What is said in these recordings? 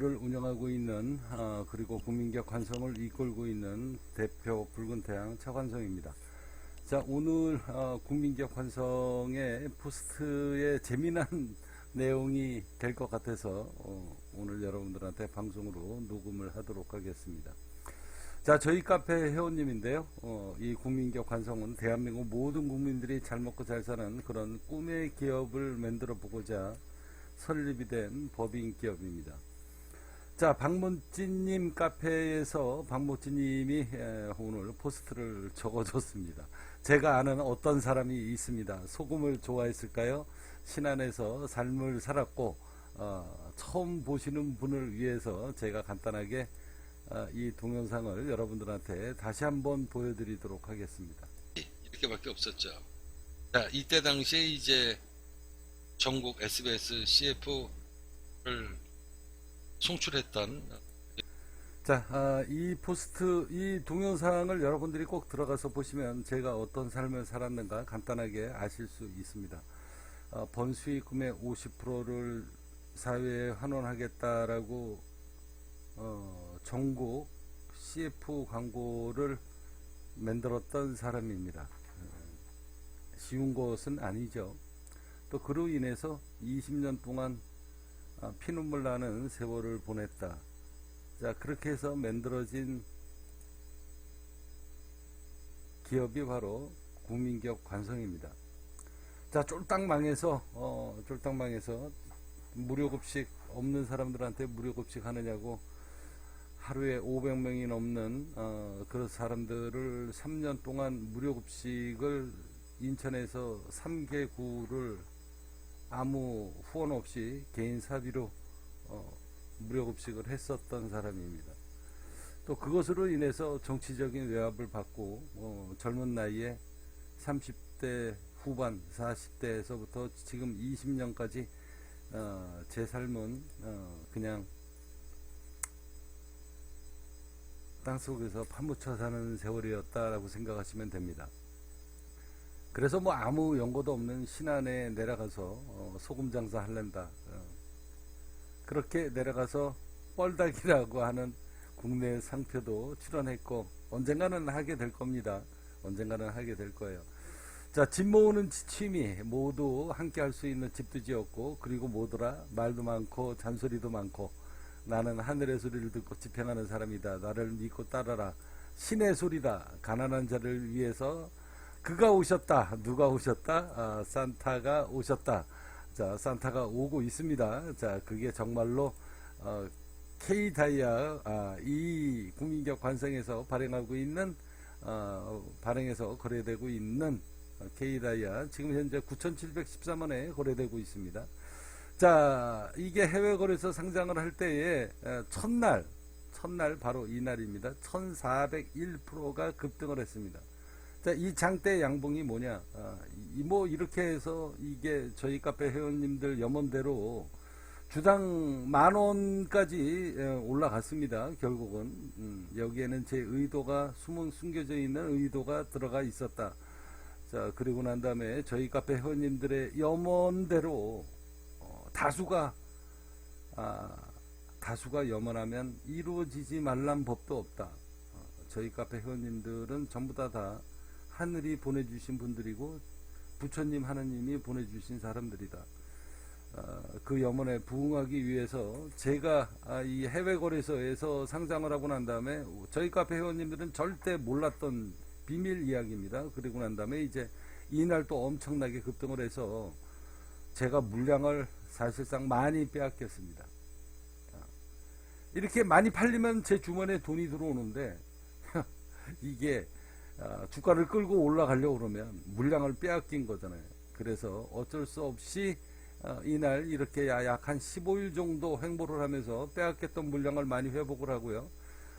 채널을 운영하고 있는 그리고 국민기업 관성을 이끌고 있는 대표 붉은태양 차관성입니다. 자, 오늘 국민기업 관성의 포스트에 재미난 내용이 될 것 같아서 오늘 여러분들한테 방송으로 녹음을 하도록 하겠습니다. 자, 저희 카페 회원님인데요. 이 국민기업 관성은 대한민국 모든 국민들이 잘 먹고 잘 사는 그런 꿈의 기업을 만들어 보고자 설립이 된 법인 기업입니다. 자, 박문진님 카페에서 박문진님이 오늘 포스트를 적어줬습니다. 제가 아는 어떤 사람이 있습니다. 소금을 좋아했을까요? 신안에서 삶을 살았고 처음 보시는 분을 위해서 제가 간단하게 이 동영상을 여러분들한테 다시 한번 보여드리도록 하겠습니다. 이렇게밖에 없었죠. 자, 이때 당시에 이제 전국 SBS CF를 송출했던. 자, 이 포스트, 이 동영상을 여러분들이 꼭 들어가서 보시면 제가 어떤 삶을 살았는가 간단하게 아실 수 있습니다. 번수익금의 50%를 사회에 환원하겠다라고 전국 CF 광고를 만들었던 사람입니다. 쉬운 것은 아니죠. 또 그로 인해서 20년 동안 피눈물 나는 세월을 보냈다. 자, 그렇게 해서 만들어진 기업이 바로 국민기업 관성입니다. 자, 쫄딱 망해서 무료급식 없는 사람들한테 무료급식 하느냐고 하루에 500명이 넘는 그런 사람들을 3년 동안 무료급식을 인천에서 3개 구를 아무 후원 없이 개인 사비로 무료급식을 했었던 사람입니다. 또 그것으로 인해서 정치적인 외압을 받고 젊은 나이에 30대 후반 40대에서부터 지금 20년까지 제 삶은 그냥 땅속에서 파묻혀 사는 세월이었다라고 생각하시면 됩니다. 그래서 뭐 아무 연고도 없는 신안에 내려가서 소금 장사 할랜다. 그렇게 내려가서 뻘닭이라고 하는 국내 상표도 출연했고 언젠가는 하게 될 겁니다. 언젠가는 하게 될 거예요. 자, 집 모으는 취미 모두 함께 할 수 있는 집도 지었고, 그리고 뭐더라, 말도 많고 잔소리도 많고, 나는 하늘의 소리를 듣고 집행하는 사람이다. 나를 믿고 따라라. 신의 소리다. 가난한 자를 위해서 그가 오셨다. 누가 오셨다? 산타가 오셨다. 자, 산타가 오고 있습니다. 자, 그게 정말로 K다이아 이 국민기업 관성에서 발행하고 있는 발행해서 거래되고 있는 K다이아 지금 현재 9,713원에 거래되고 있습니다. 자, 이게 해외 거래소 상장을 할 때에 첫날 바로 이날입니다. 1401%가 급등을 했습니다. 자, 이 장대 양봉이 뭐냐? 뭐 이렇게 해서 이게 저희 카페 회원님들 염원대로 주당 10,000원까지 올라갔습니다. 결국은 여기에는 제 의도가 숨겨져 있는 의도가 들어가 있었다. 자, 그리고 난 다음에 저희 카페 회원님들의 염원대로 다수가 염원하면 이루어지지 말란 법도 없다. 저희 카페 회원님들은 전부 다 하늘이 보내주신 분들이고 부처님 하느님이 보내주신 사람들이다. 그 염원에 부응하기 위해서 제가 이 해외 거래소에서 상장을 하고 난 다음에 저희 카페 회원님들은 절대 몰랐던 비밀 이야기입니다. 그리고 난 다음에 이제 이날 또 엄청나게 급등을 해서 제가 물량을 사실상 많이 빼앗겼습니다. 이렇게 많이 팔리면 제 주머니에 돈이 들어오는데 이게 주가를 끌고 올라가려고 그러면 물량을 빼앗긴 거잖아요. 그래서 어쩔 수 없이 이날 이렇게 약 한 15일 정도 횡보를 하면서 빼앗겼던 물량을 많이 회복을 하고요.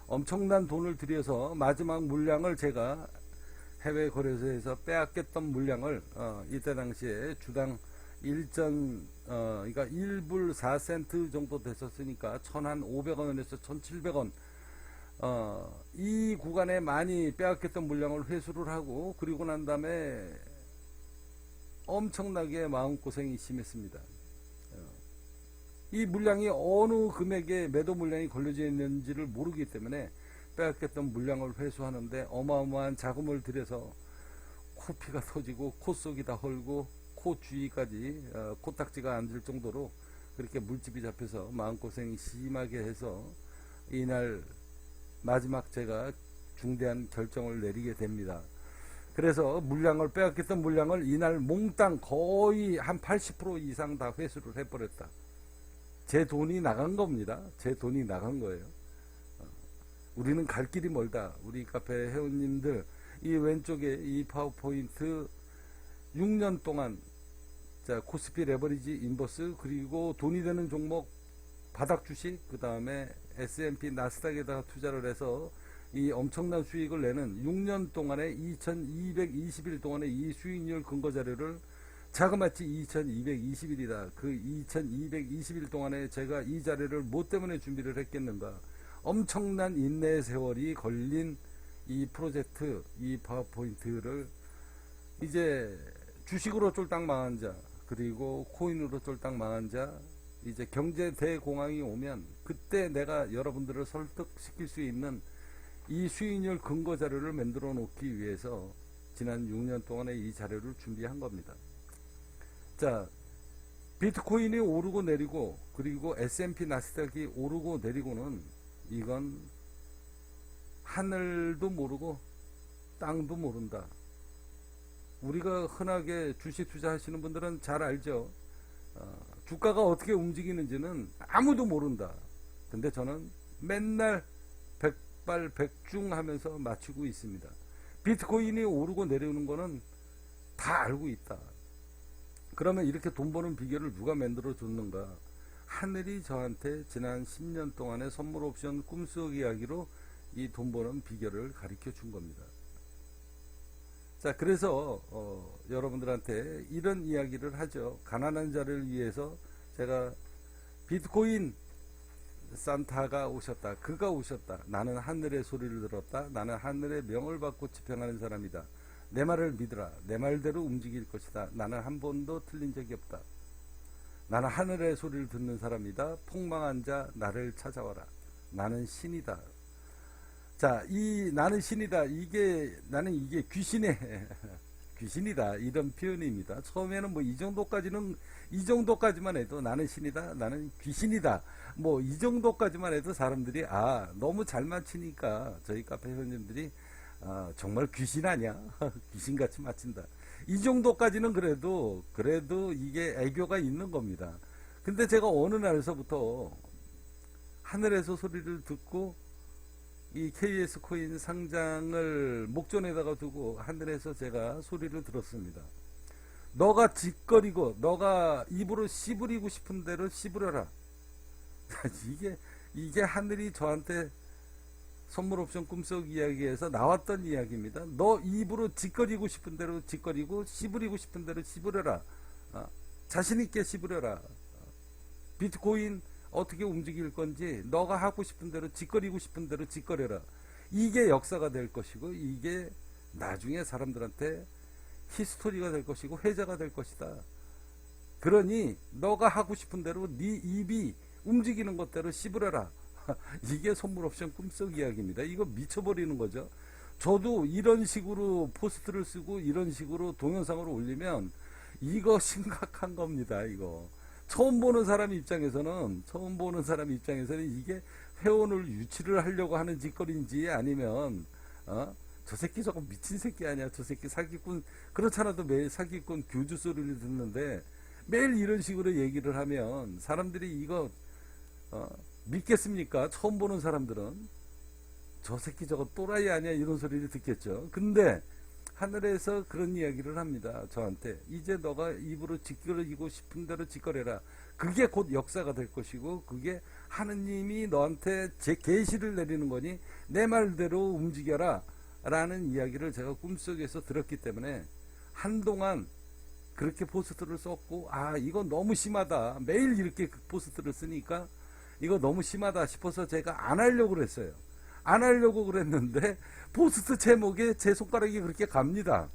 엄청난 돈을 들여서 마지막 물량을 제가 해외 거래소에서 빼앗겼던 물량을 이때 당시에 주당 그러니까 1불 4센트 정도 됐었으니까 1,500원에서 1,700원 이 구간에 많이 빼앗겼던 물량을 회수를 하고, 그리고 난 다음에 엄청나게 마음고생이 심했습니다. 이 물량이 어느 금액에 매도 물량이 걸려져 있는지를 모르기 때문에 빼앗겼던 물량을 회수하는데 어마어마한 자금을 들여서 코피가 터지고 코 속이 다 헐고 코 주위까지 코딱지가 앉을 정도로 그렇게 물집이 잡혀서 마음고생 심하게 해서 이날 마지막 제가 중대한 결정을 내리게 됩니다. 그래서 물량을 빼앗겼던 물량을 이날 몽땅 거의 한 80% 이상 다 회수를 해버렸다. 제 돈이 나간 겁니다. 제 돈이 나간 거예요. 우리는 갈 길이 멀다. 우리 카페 회원님들, 이 왼쪽에 이 파워포인트 6년 동안 자 코스피 레버리지 인버스 그리고 돈이 되는 종목 바닥 주식 그 다음에 S&P 나스닥에다가 투자를 해서 이 엄청난 수익을 내는 6년 동안의 2220일 동안의 이 수익률 근거 자료를 자그마치 2220일이다. 그 2220일 동안에 제가 이 자료를 뭐 때문에 준비를 했겠는가. 엄청난 인내의 세월이 걸린 이 프로젝트, 이 파워포인트를 이제 주식으로 쫄딱 망한 자, 그리고 코인으로 쫄딱 망한 자, 이제 경제 대공황이 오면 그때 내가 여러분들을 설득시킬 수 있는 이 수익률 근거 자료를 만들어 놓기 위해서 지난 6년 동안의 이 자료를 준비한 겁니다. 자, 비트코인이 오르고 내리고 그리고 S&P 나스닥이 오르고 내리고는 이건 하늘도 모르고 땅도 모른다. 우리가 흔하게 주식 투자하시는 분들은 잘 알죠. 주가가 어떻게 움직이는지는 아무도 모른다. 근데 저는 맨날 백발백중 하면서 맞추고 있습니다. 비트코인이 오르고 내리는 거는 다 알고 있다. 그러면 이렇게 돈 버는 비결을 누가 만들어 줬는가? 하늘이 저한테 지난 10년 동안의 선물 옵션 꿈속 이야기로 이 돈 버는 비결을 가르쳐 준 겁니다. 자, 그래서 여러분들한테 이런 이야기를 하죠. 가난한 자를 위해서 제가 비트코인 산타가 오셨다. 그가 오셨다. 나는 하늘의 소리를 들었다. 나는 하늘의 명을 받고 집행하는 사람이다. 내 말을 믿으라. 내 말대로 움직일 것이다. 나는 한 번도 틀린 적이 없다. 나는 하늘의 소리를 듣는 사람이다. 폭망한 자 나를 찾아와라. 나는 신이다. 자, 이 나는 신이다. 나는 이게 귀신이다. 이런 표현입니다. 처음에는 뭐 이 정도까지만 해도 나는 신이다. 나는 귀신이다. 뭐 이 정도까지만 해도 사람들이 너무 잘 맞히니까 저희 카페 회원님들이 정말 귀신 아니야? 귀신같이 맞힌다. 이 정도까지는 그래도 이게 애교가 있는 겁니다. 근데 제가 어느 날서부터 하늘에서 소리를 듣고 이 KS 코인 상장을 목전에다가 두고 하늘에서 제가 소리를 들었습니다. 너가 짓거리고 너가 입으로 씨부리고 싶은 대로 씨부려라. 이게 하늘이 저한테 선물 옵션 꿈속 이야기에서 나왔던 이야기입니다. 너 입으로 짓거리고 싶은 대로 짓거리고 씨부리고 싶은 대로 씨부려라. 자신 있게 씨부려라. 비트코인 어떻게 움직일 건지 너가 하고 싶은 대로 짓거리고 싶은 대로 짓거려라. 이게 역사가 될 것이고 이게 나중에 사람들한테 히스토리가 될 것이고 회자가 될 것이다. 그러니 너가 하고 싶은 대로 네 입이 움직이는 것대로 씹으려라. 이게 선물 옵션 꿈속 이야기입니다. 이거 미쳐버리는 거죠. 저도 이런 식으로 포스트를 쓰고 이런 식으로 동영상을 올리면 이거 심각한 겁니다. 이거 처음 보는 사람 입장에서는 이게 회원을 유치를 하려고 하는 짓거리인지 아니면 저 새끼 저거 미친 새끼 아니야. 저 새끼 사기꾼. 그렇잖아도 매일 사기꾼 교주 소리를 듣는데 매일 이런 식으로 얘기를 하면 사람들이 이거 믿겠습니까? 처음 보는 사람들은 저 새끼 저거 또라이 아니야 이런 소리를 듣겠죠. 근데 하늘에서 그런 이야기를 합니다. 저한테 이제 너가 입으로 짓거리고 싶은 대로 짓거려라. 그게 곧 역사가 될 것이고 그게 하느님이 너한테 제 계시를 내리는 거니 내 말대로 움직여라 라는 이야기를 제가 꿈속에서 들었기 때문에 한동안 그렇게 포스트를 썼고 이거 너무 심하다. 매일 이렇게 포스트를 쓰니까 이거 너무 심하다 싶어서 제가 안 하려고 그랬어요. 안 하려고 그랬는데 포스트 제목에 제 손가락이 그렇게 갑니다.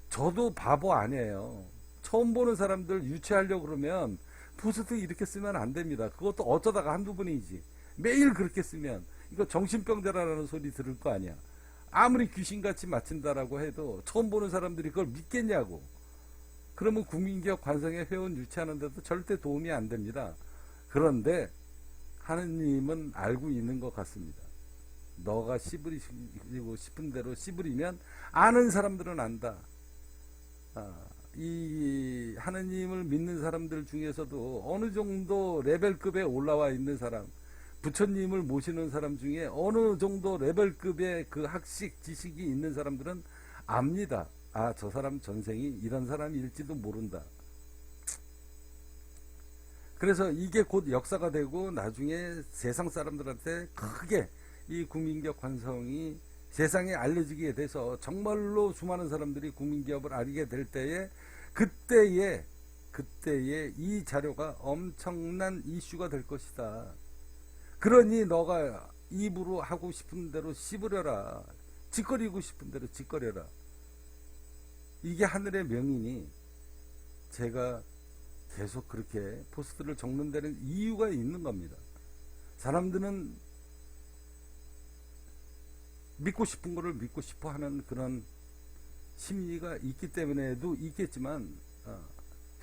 저도 바보 아니에요. 처음 보는 사람들 유치하려고 그러면 포스트 이렇게 쓰면 안 됩니다. 그것도 어쩌다가 한두 번이지. 매일 그렇게 쓰면 이거 정신병자라는 소리 들을 거 아니야. 아무리 귀신같이 맞춘다라고 해도 처음 보는 사람들이 그걸 믿겠냐고. 그러면 국민기업 관성의 회원 유치하는 데도 절대 도움이 안 됩니다. 그런데 하느님은 알고 있는 것 같습니다. 너가 씨부리고 싶은 대로 씨부리면 아는 사람들은 안다. 이 하느님을 믿는 사람들 중에서도 어느 정도 레벨급에 올라와 있는 사람, 부처님을 모시는 사람 중에 어느 정도 레벨급의 그 학식 지식이 있는 사람들은 압니다. 아, 저 사람 전생이 이런 사람일지도 모른다. 그래서 이게 곧 역사가 되고 나중에 세상 사람들한테 크게 이 국민기업 관성이 세상에 알려지게 돼서 정말로 수많은 사람들이 국민기업을 알게 될 때에 그때에 이 자료가 엄청난 이슈가 될 것이다. 그러니 너가 입으로 하고 싶은 대로 씹으려라. 짓거리고 싶은 대로 짓거려라. 이게 하늘의 명이니 제가 계속 그렇게 포스트를 적는 데는 이유가 있는 겁니다. 사람들은 믿고 싶은 거를 믿고 싶어 하는 그런 심리가 있기 때문에도 있겠지만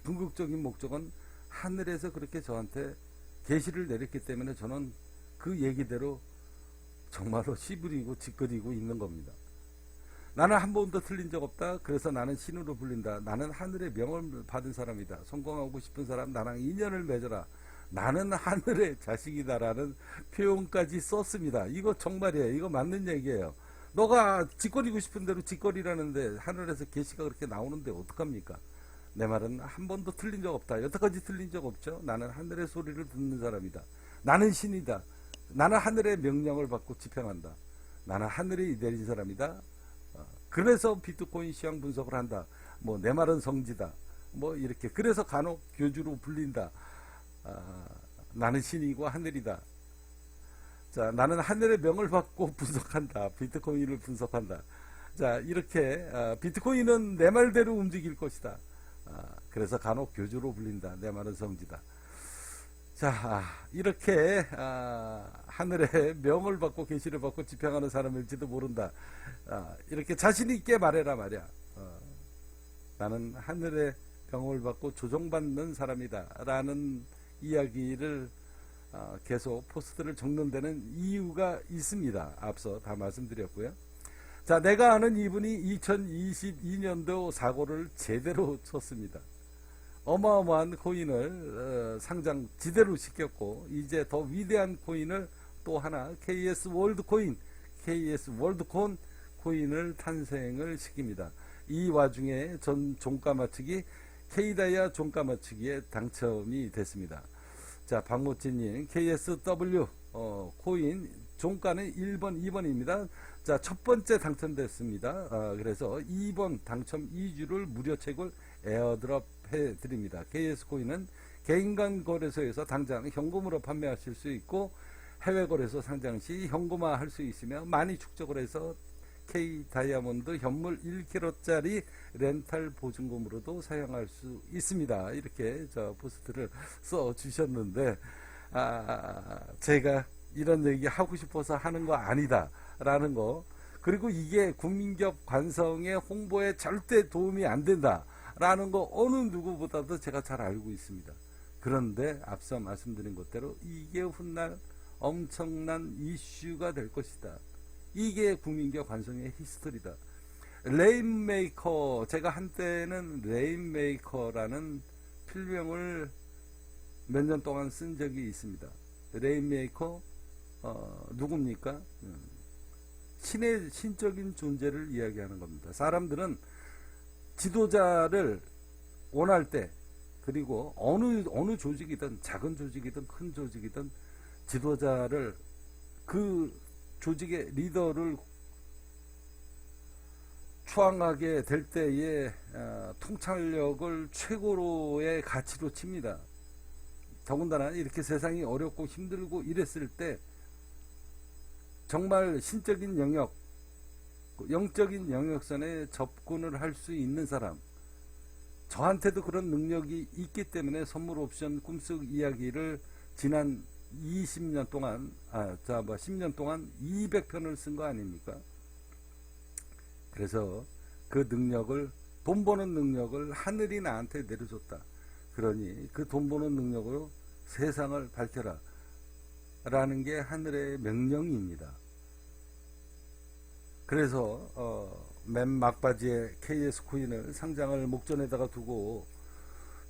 궁극적인 목적은 하늘에서 그렇게 저한테 계시를 내렸기 때문에 저는 그 얘기대로 정말로 씨부리고 짓거리고 있는 겁니다. 나는 한 번도 틀린 적 없다. 그래서 나는 신으로 불린다. 나는 하늘의 명을 받은 사람이다. 성공하고 싶은 사람 나랑 인연을 맺어라. 나는 하늘의 자식이다라는 표현까지 썼습니다. 이거 정말이에요. 이거 맞는 얘기예요. 너가 짓거리고 싶은 대로 짓거리라는데 하늘에서 계시가 그렇게 나오는데 어떡합니까? 내 말은 한 번도 틀린 적 없다. 여태까지 틀린 적 없죠. 나는 하늘의 소리를 듣는 사람이다. 나는 신이다. 나는 하늘의 명령을 받고 집행한다. 나는 하늘이 내린 사람이다. 그래서 비트코인 시황 분석을 한다. 뭐 내 말은 성지다. 뭐 이렇게 그래서 간혹 교주로 불린다. 나는 신이고 하늘이다. 자, 나는 하늘의 명을 받고 분석한다. 비트코인을 분석한다. 자, 이렇게 비트코인은 내 말대로 움직일 것이다. 그래서 간혹 교주로 불린다. 내 말은 성지다. 자, 이렇게 하늘의 명을 받고 계시를 받고 집행하는 사람일지도 모른다. 이렇게 자신 있게 말해라 말이야. 나는 하늘의 명을 받고 조종받는 사람이다 라는 이야기를 계속 포스트를 적는 데는 이유가 있습니다. 앞서 다 말씀드렸고요. 자, 내가 아는 이분이 2022년도 사고를 제대로 쳤습니다. 어마어마한 코인을 상장 지대로 시켰고 이제 더 위대한 코인을 또 하나 KS 월드코인, KS 월드콘 코인을 탄생을 시킵니다. 이 와중에 전 종가 맞추기 K다이아 종가 맞추기에 당첨이 됐습니다. 자, 박모찌님 KSW 코인 종가는 1번, 2번입니다. 자, 첫 번째 당첨됐습니다. 그래서 2번 당첨 2주를 무료 채굴 에어드롭 해드립니다. KS 코인은 개인 간 거래소에서 당장 현금으로 판매하실 수 있고 해외 거래소 상장 시 현금화 할 수 있으며 많이 축적을 해서 K 다이아몬드 현물 1kg짜리 렌탈 보증금으로도 사용할 수 있습니다. 이렇게 저 포스트를 써 주셨는데 제가 이런 얘기 하고 싶어서 하는 거 아니다 라는 거, 그리고 이게 국민기업 관성의 홍보에 절대 도움이 안 된다 라는 거 어느 누구보다도 제가 잘 알고 있습니다. 그런데 앞서 말씀드린 것대로 이게 훗날 엄청난 이슈가 될 것이다. 이게 국민기업 관성의 히스토리다. 레인메이커, 제가 한때는 레인메이커라는 필명을 몇 년 동안 쓴 적이 있습니다. 레인메이커 누굽니까? 신의 신적인 존재를 이야기하는 겁니다. 사람들은 지도자를 원할 때, 그리고 어느 조직이든 작은 조직이든 큰 조직이든 지도자를, 그 조직의 리더를 추앙하게 될 때에 통찰력을 최고로의 가치로 칩니다. 더군다나 이렇게 세상이 어렵고 힘들고 이랬을 때 정말 신적인 영역, 영적인 영역선에 접근을 할 수 있는 사람, 저한테도 그런 능력이 있기 때문에 선물 옵션 꿈속 이야기를 지난 20년 동안 10년 동안 200편을 쓴 거 아닙니까? 그래서 그 능력을, 돈 버는 능력을 하늘이 나한테 내려줬다. 그러니 그 돈 버는 능력으로 세상을 밝혀라 라는 게 하늘의 명령입니다. 그래서 맨 막바지에 KS 코인을 상장을 목전에다가 두고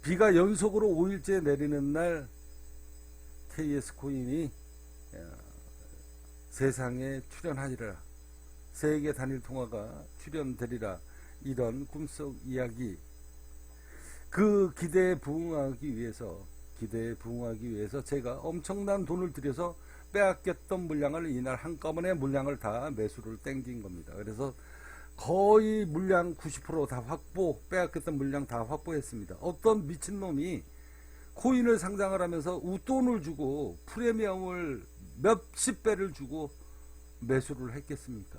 비가 연속으로 5일째 내리는 날 KS 코인이 세상에 출연하리라, 세계 단일 통화가 출연되리라, 이런 꿈속 이야기, 그 기대에 부응하기 위해서 제가 엄청난 돈을 들여서 빼앗겼던 물량을 이날 한꺼번에 물량을 다 매수를 땡긴 겁니다. 그래서 거의 물량 90% 다 빼앗겼던 물량 다 확보했습니다. 어떤 미친놈이 코인을 상장을 하면서 웃돈을 주고 프리미엄을 몇십 배를 주고 매수를 했겠습니까?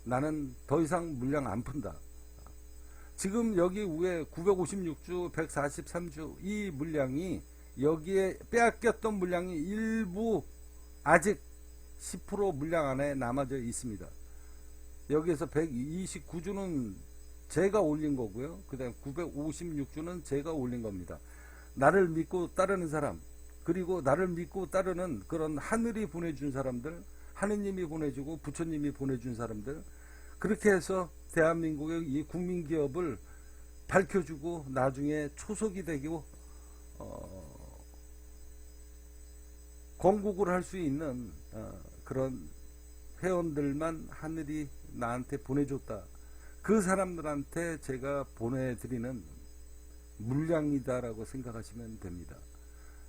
나는 더 이상 물량 안 푼다. 지금 여기 위에 956주, 143주 이 물량이, 여기에 빼앗겼던 물량이 일부 아직 10% 물량 안에 남아져 있습니다. 여기에서 129주는 제가 올린 거고요. 그 다음 956주는 제가 올린 겁니다. 나를 믿고 따르는 사람, 그리고 나를 믿고 따르는 그런 하늘이 보내준 사람들, 하느님이 보내주고 부처님이 보내준 사람들, 그렇게 해서 대한민국의 이 국민기업을 밝혀주고 나중에 초석이 되고 건국을 할 수 있는 그런 회원들만 하늘이 나한테 보내줬다. 그 사람들한테 제가 보내드리는 물량이다라고 생각하시면 됩니다.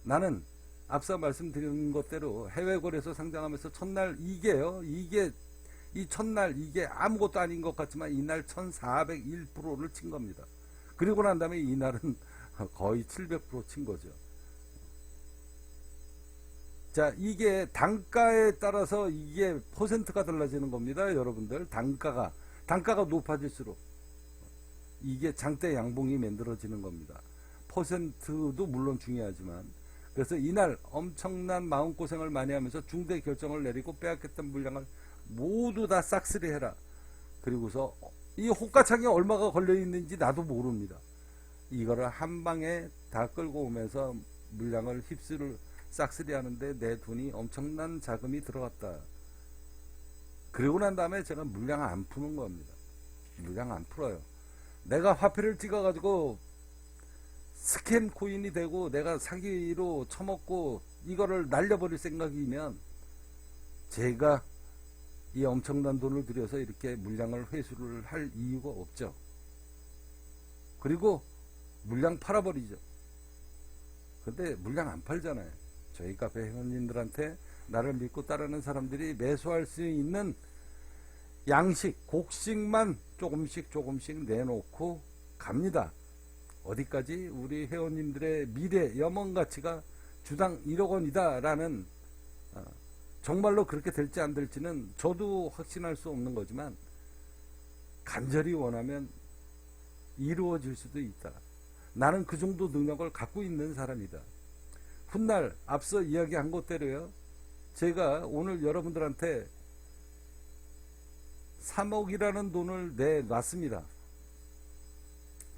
나는 앞서 말씀드린 것대로 해외 거래소 상장하면서 첫날 이 첫날 이게 아무것도 아닌 것 같지만 이날 1401%를 친 겁니다. 그리고 난 다음에 이날은 거의 700% 친 거죠. 자, 이게 단가에 따라서 이게 퍼센트가 달라지는 겁니다. 여러분들, 단가가 높아질수록 이게 장대 양봉이 만들어지는 겁니다. 퍼센트도 물론 중요하지만, 그래서 이날 엄청난 마음고생을 많이 하면서 중대 결정을 내리고 빼앗겼던 물량을 모두 다 싹쓸이 해라. 그리고서 이 호가창에 얼마가 걸려 있는지 나도 모릅니다. 이거를 한 방에 다 끌고 오면서 물량을 싹쓸이 하는데 내 돈이 엄청난 자금이 들어갔다. 그리고 난 다음에 제가 물량 안 푸는 겁니다. 물량 안 풀어요. 내가 화폐를 찍어가지고 스캠 코인이 되고 내가 사기로 처먹고 이거를 날려버릴 생각이면 제가 이 엄청난 돈을 들여서 이렇게 물량을 회수를 할 이유가 없죠. 그리고 물량 팔아버리죠. 근데 물량 안 팔잖아요. 저희 카페 회원님들한테 나를 믿고 따르는 사람들이 매수할 수 있는 양식, 곡식만 조금씩 내놓고 갑니다. 어디까지? 우리 회원님들의 미래 염원가치가 주당 1억 원이다 라는, 정말로 그렇게 될지 안 될지는 저도 확신할 수 없는 거지만 간절히 원하면 이루어질 수도 있다. 나는 그 정도 능력을 갖고 있는 사람이다. 훗날 앞서 이야기한 것대로요, 제가 오늘 여러분들한테 3억이라는 돈을 내놨습니다.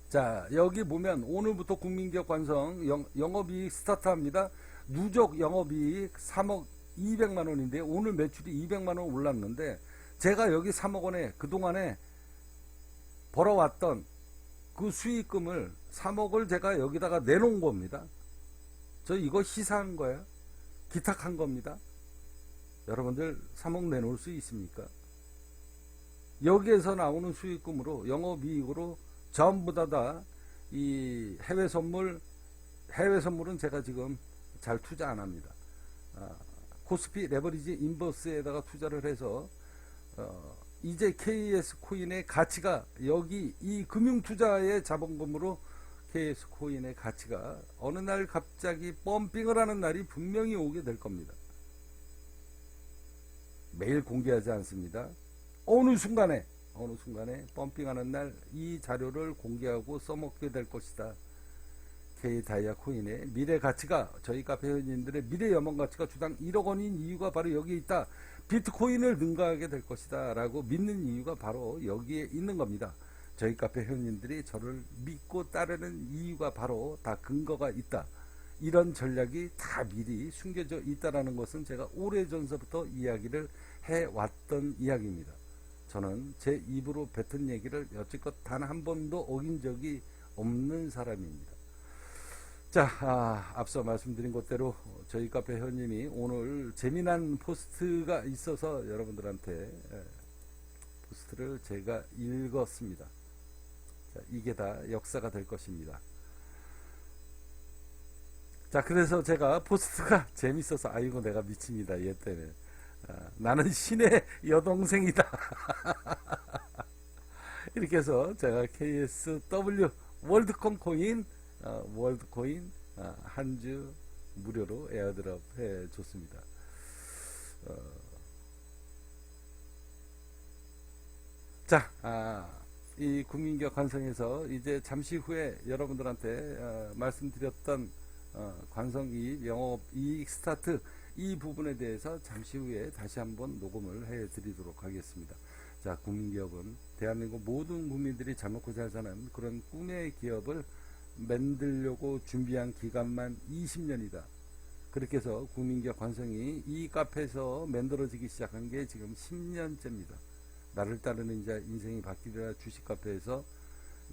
자, 여기 보면 오늘부터 국민기업 관성 영업이익 스타트합니다. 누적 영업이익 3억 200만 원인데 오늘 매출이 200만 원 올랐는데, 제가 여기 3억 원에 그동안에 벌어왔던 그 수익금을 3억을 제가 여기다가 내놓은 겁니다. 저 이거 시사한 거야. 기탁한 겁니다. 여러분들 3억 내놓을 수 있습니까? 여기에서 나오는 수익금으로, 영업이익으로 전부 다 이 해외 선물은 제가 지금 잘 투자 안 합니다. 코스피 레버리지 인버스에다가 투자를 해서 이제 KS 코인의 가치가, 여기 이 금융 투자의 자본금으로 KS 코인의 가치가 어느 날 갑자기 펌핑을 하는 날이 분명히 오게 될 겁니다. 매일 공개하지 않습니다. 어느 순간에 어느 순간에 펌핑하는 날 이 자료를 공개하고 써먹게 될 것이다. K 다이아 코인의 미래 가치가, 저희 카페 회원님들의 미래 연봉 가치가 주당 1억 원인 이유가 바로 여기에 있다. 비트코인을 능가하게 될 것이다 라고 믿는 이유가 바로 여기에 있는 겁니다. 저희 카페 회원님들이 저를 믿고 따르는 이유가 바로 다 근거가 있다. 이런 전략이 다 미리 숨겨져 있다라는 것은 제가 오래전서부터 이야기를 해왔던 이야기입니다. 저는 제 입으로 뱉은 얘기를 여지껏 단 한 번도 어긴 적이 없는 사람입니다. 자, 앞서 말씀드린 것대로 저희 카페 회원님이 오늘 재미난 포스트가 있어서 여러분들한테 포스트를 제가 읽었습니다. 자, 이게 다 역사가 될 것입니다. 자, 그래서 제가 포스트가 재밌어서 아이고 내가 미칩니다. 얘 때문에. 나는 신의 여동생이다. 이렇게 해서 제가 KSW 월드콘 코인 월드코인 한 주 무료로 에어드롭 해 줬습니다. 자, 이 국민기업 관성에서 이제 잠시 후에 여러분들한테 말씀드렸던 관성이익, 영업이익 스타트 이 부분에 대해서 잠시 후에 다시 한번 녹음을 해 드리도록 하겠습니다. 자, 국민기업은 대한민국 모든 국민들이 잘 먹고 잘 사는 그런 꿈의 기업을 만들려고 준비한 기간만 20년이다. 그렇게 해서 국민기업 관성이 이 카페에서 만들어지기 시작한 게 지금 10년째입니다. 나를 따르는 이제 인생이 바뀌리라 주식 카페에서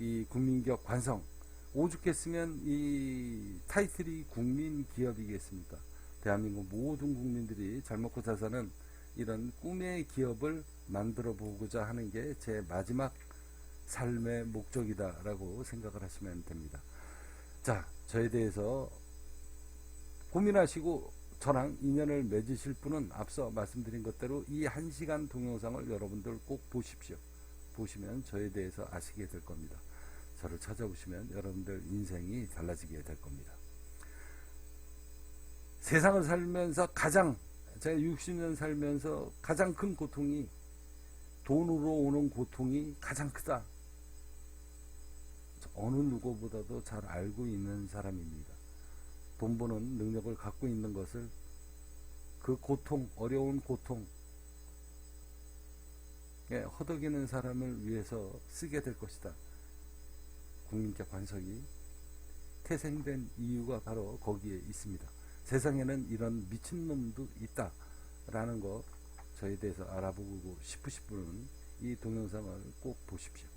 이 국민기업 관성, 오죽했으면 이 타이틀이 국민기업이겠습니까? 대한민국 모든 국민들이 잘 먹고 잘 사는 이런 꿈의 기업을 만들어 보고자 하는 게 제 마지막 삶의 목적이다라고 생각을 하시면 됩니다. 자, 저에 대해서 고민하시고 저랑 인연을 맺으실 분은 앞서 말씀드린 것대로 이 1시간 동영상을 여러분들 꼭 보십시오. 보시면 저에 대해서 아시게 될 겁니다. 저를 찾아오시면 여러분들 인생이 달라지게 될 겁니다. 세상을 살면서 제가 60년 살면서 가장 큰 고통이, 돈으로 오는 고통이 가장 크다. 어느 누구보다도 잘 알고 있는 사람입니다. 돈 버는 능력을 갖고 있는 것을 그 고통, 어려운 고통, 허덕이는 사람을 위해서 쓰게 될 것이다. 국민기업 관성이 태생된 이유가 바로 거기에 있습니다. 세상에는 이런 미친놈도 있다 라는 거, 저에 대해서 알아보고 싶으신 분은 이 동영상을 꼭 보십시오.